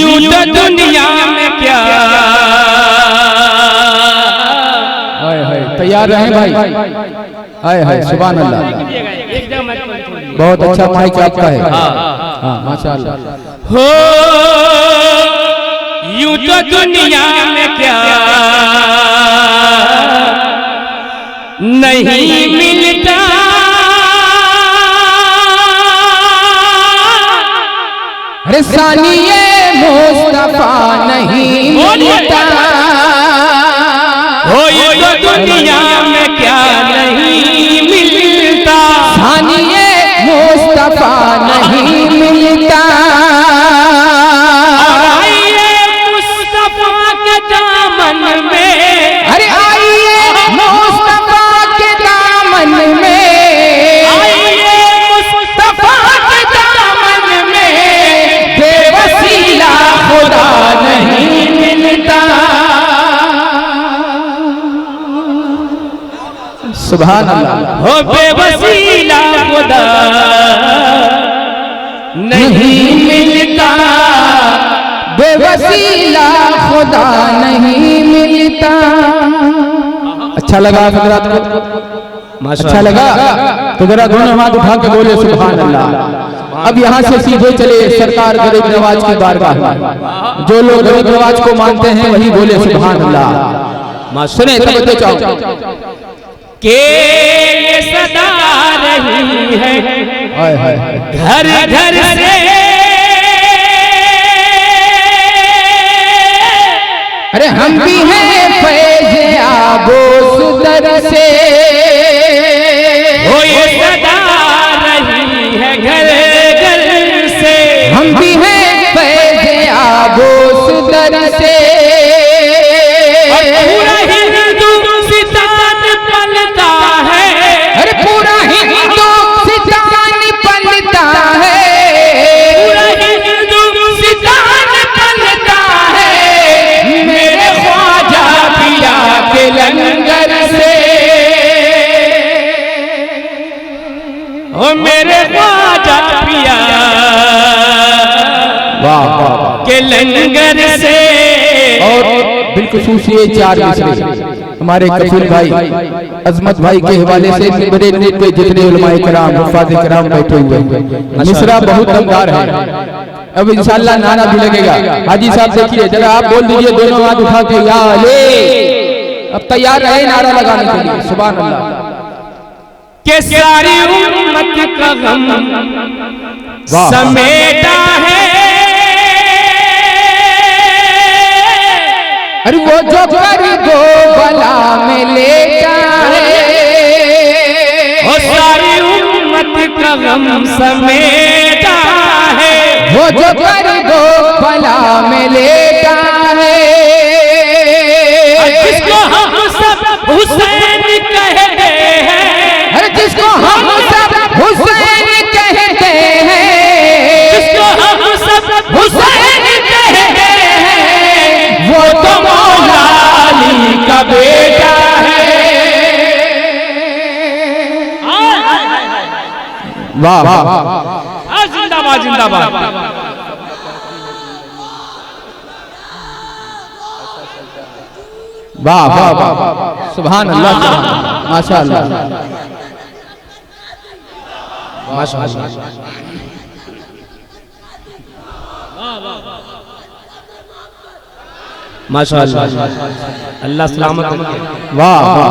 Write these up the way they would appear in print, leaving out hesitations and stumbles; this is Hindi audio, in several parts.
यूं तो दुनिया में क्या। हाय हाय, तैयार रहें भाई। हाय हाय, सुभान अल्लाह। बहुत अच्छा माइक आपका है। हाँ माशाअल्लाह। हो यूं तो दुनिया में क्या नहीं मिलता, अरे सानिए मुस्तफा नहीं मिलता। हो यूं तो दुनिया में क्या नहीं मिलता, सानिए मुस्तफा नहीं मिलता। आइए मुस्तफा के दामन में, अरे आइए मुस्तफा के दामन में, आइए मुस्तफा के दामन में, बेवसीला खुदा नहीं मिलता। सुभान अल्लाह। हो बेवसीला खुदा नहीं मिलता, बेवसीला खुदा नहीं मिलता। अच्छा लगा हजरात को? अच्छा लगा तो जरा दोनों हाथ उठा के बोले सुभान अल्लाह। अब यहाँ से सीधे चले सरकार गरीब नवाज की बारगाह में। जो लोग गरीब नवाज को मानते हैं वही बोले सुभान अल्लाह। सुने तवज्जो चाहो के ये सदा रही है घर घर से, अरे हम भी हैं फैज़ आबो सुदर से। वो ये सदा रही है घर घर से, हम भी हैं फैज़ आबो सुदर से। पूरा हिंदुस्तान पलता है, अरे पूरा हिंदुस्तान पलता है, पूरा हिंदुस्तान पलता है मेरे ख्वाजा पिया के लंगर से। ओ मेरे ख्वाजा पिया वाह वाह के लंगर से। और बिलखुसूस ये चार मिसरे हमारे कफील भाई अजमत भाई के हवाले से बड़े पे जितने उलमाए कराम हुफ़ाज़ कराम बैठे हुए हैं, मिसरा बहुत दमदार है। अब इंशाअल्लाह नारा भी लगेगा। हाजी साहब देखिए जरा आप बोल दीजिए दोनों हाथ उठा के या अली। अब तैयार रहे नारा लगाने के लिए। सुभान अल्लाह। के सारी उम्मत का गम समेटा है, अरे वो जो कर दो बला में लेटा है, वो सारी उम्मत का गम समेटा है, वो जो कर दो बला में लेटा है। जिसको हम सब हुसैन कहते हैं, अरे जिसको हम सब हुसैन कहते हैं, जिसको हम सब हुसैन कहते हैं, वो तो मौला अली का बेटा है। वाह वाह जिंदाबाद जिंदाबाद। वाह वाह वाह सुभान अल्लाह माशाअल्लाह माशाअल्लाह। माशाअल्लाह अल्लाह सलामत। वाह वाह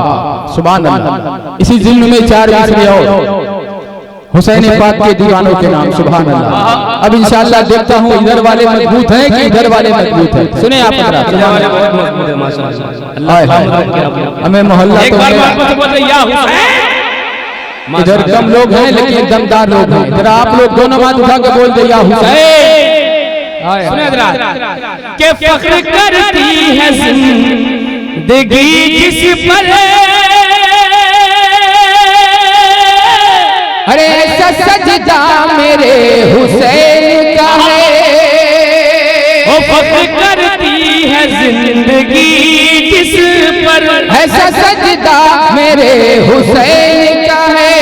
सुभान अल्लाह। इसी जिल्म में चार मिसरे और हुसैन पाक के दीवानों के नाम। सुभान अल्लाह। अब इंशाअल्लाह देखता हूँ इधर वाले मजबूत हैं कि इधर वाले मजबूत हैं। सुने आप हमें मोहल्ला तो इधर कम लोग हैं लेकिन दमदार लोग हैं। जरा आप लोग दोनों हाथ उठा के बोल दे या हुसैन। के फख्र करती है जिंदगी जिस पर, अरे ऐसा सजदा मेरे हुसैन का है। वो फख्र करती है जिंदगी जिस पर, ऐसा सजदा मेरे हुसैन का है।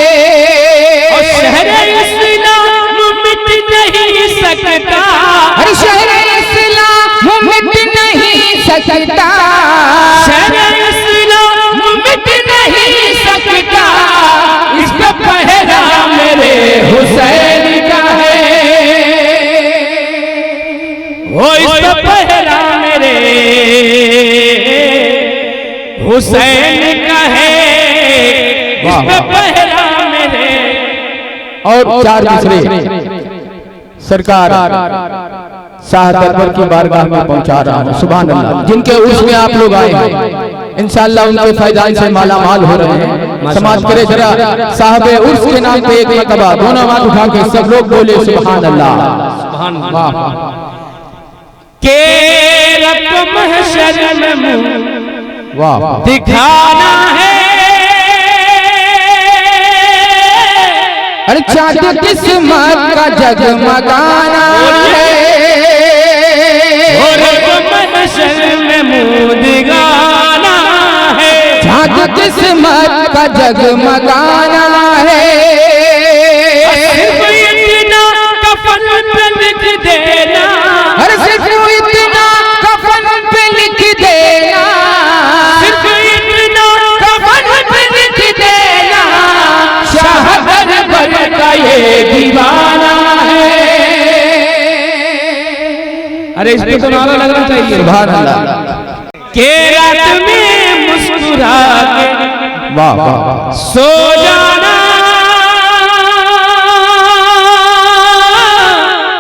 और शहर इस्लाम मिट नहीं सकता, अरे शहर इस्लाम सकता, शरअ इस्लाम मिट नहीं सकता, इसका पहरा मेरे हुसैन का है, वो इसका पहरा मेरे हुसैन का है, इसका पहरा मेरे। और चार दूसरे सरकार शाह दरबार की बारगाह में पहुंचा रहा हूं, सुभान अल्लाह। जिनके उर्स में आप लोग आए हैं इंशाअल्लाह उनके फैजान से माला माल हो रहे हैं। समाज करे जरा साहबे उर्स के नाम पे एक मरतबा दोनों हाथ उठा के सब लोग बोले सुभान अल्लाह, सुभान अल्लाह। के रब महशर में मुंह वाह दिखाना है, अरे चाँद किस्मत का जगमगाना है, और महशर में मुंह दिखाना है, चाँद किस्मत का जगमगाना है। सिर्फ इतना कफन पे लिख देना, अरे सिर्फ इतना कफन पे लिख देना, सिर्फ इतना कफन पे लिख देना, शाह दरबार का ये दीवाना है। अरे इस पे तो नारा लगना चाहिए सुभान अल्लाह। के रात में मुस्कुरा के वाह वाह सो जाना,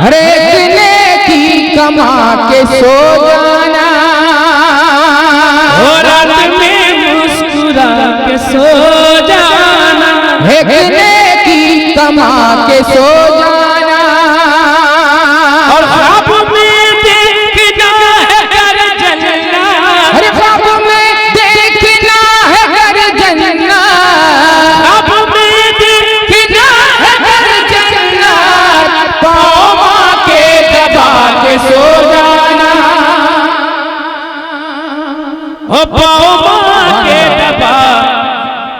हरे नेकी कमा के सो जाना, और रात में मुस्कुरा के सो जाना, एक नेकी कमा के सो जाना, और ख्वाब में देखना है कर जन्नत, अरे ख्वाब में देखना है कर जन्नत, ख्वाब में देखना है कर जन्नत, पाँव के दबा के सो जाना, ओ पाँव के दबा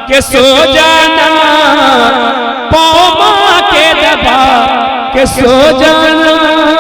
के सो जाना, पाँव के दबा के सो जाना।